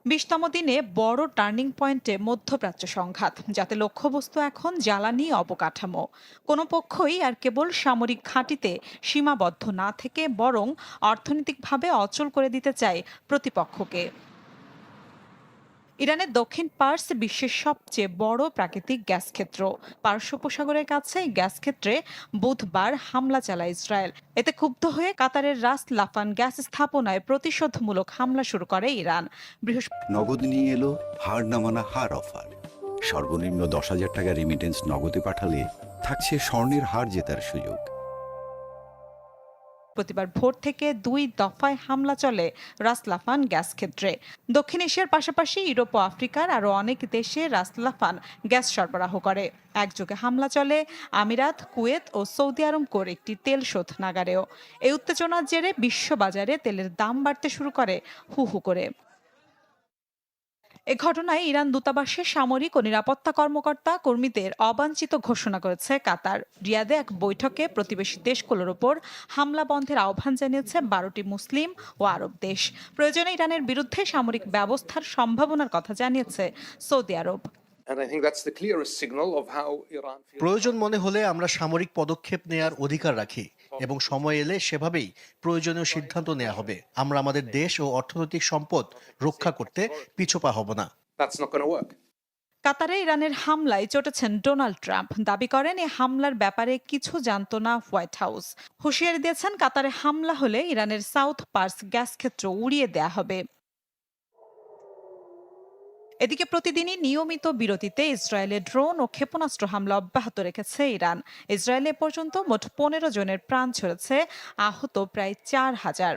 20তম দিনে বড় টার্নিং পয়েন্টে মধ্যপ্রাচ্য সংঘাত, যাতে লক্ষ্যবস্তু এখন জ্বালানি অবকাঠামো। কোনো পক্ষই আর কেবল সামরিক ঘাঁটিতে সীমাবদ্ধ না থেকে বরং অর্থনৈতিকভাবে অচল করে দিতে চায় প্রতিপক্ষকে। ইরানের দক্ষিণ পার্স বিশ্বের সবচেয়ে বড় প্রাকৃতিক গ্যাস ক্ষেত্র। পারস্য উপসাগরের কাছে এই গ্যাস ক্ষেত্রে বুধবার হামলা চালায় ইসরায়েল। এতে ক্ষুব্ধ হয়ে কাতারের রাস লাফান গ্যাস স্থাপনায় প্রতিশোধমূলক হামলা শুরু করে ইরান। নগদ নিয়ে এলো হার না মানা হার অফার। সর্বনিম্ন 10,000 টাকা রেমিটেন্স নগদে পাঠালে থাকছে স্বর্ণের হার জেতার সুযোগ। বৃহস্পতিবার ভোর থেকে 2 দফায় হামলা চলে রাস লাফান গ্যাস ক্ষেত্রে। দক্ষিণ এশিয়ার পাশাপাশি ইউরোপ ও আফ্রিকার আরও অনেক দেশে রাস লাফান গ্যাস সরবরাহ করে। একযোগে হামলা চলে আমিরাত, কুয়েত ও সৌদি আরামকোর একটি তেল শোধনাগারেও। এই উত্তেজনার জেরে বিশ্ববাজারে তেলের দাম বাড়তে শুরু করে হু হু করে। এ ঘটনায় ইরান দূতাবাসের সামরিক ও নিরাপত্তা কর্মীদের অবাঞ্ছিত ঘোষণা করেছে কাতার। রিয়াদে এক বৈঠকে প্রতিবেশী দেশগুলোর ওপর হামলা বন্ধের আহ্বান জানিয়েছে 12টি মুসলিম ও আরব দেশ। প্রয়োজনে ইরানের বিরুদ্ধে সামরিক ব্যবস্থার সম্ভাবনার কথা জানিয়েছে সৌদি আরব। প্রয়োজন মনে হলে আমরা সামরিক পদক্ষেপ নেয়ার অধিকার রাখি এবং সময় এলে সেভাবেই প্রয়োজনীয় সিদ্ধান্ত নেওয়া হবে। আমরা আমাদের দেশ ও অর্থনৈতিক সম্পদ রক্ষা করতে পিছপা হব না। কাতারে ইরানের হামলায় চটেছেন ডোনাল্ড ট্রাম্প। দাবি করেন এই হামলার ব্যাপারে কিছু জানত না হোয়াইট হাউস। হুঁশিয়ারি দিয়েছেন কাতারে হামলা হলে ইরানের সাউথ পার্স গ্যাস ক্ষেত্র উড়িয়ে দেয়া হবে। এদিকে প্রতিদিনই নিয়মিত বিরতিতে ইসরায়েলে ড্রোন ও ক্ষেপণাস্ত্র হামলা অব্যাহত রেখেছে ইরান। ইসরায়েলে পর্যন্ত মোট 15 জনের প্রাণ ছেড়েছে, আহত প্রায় 4,000।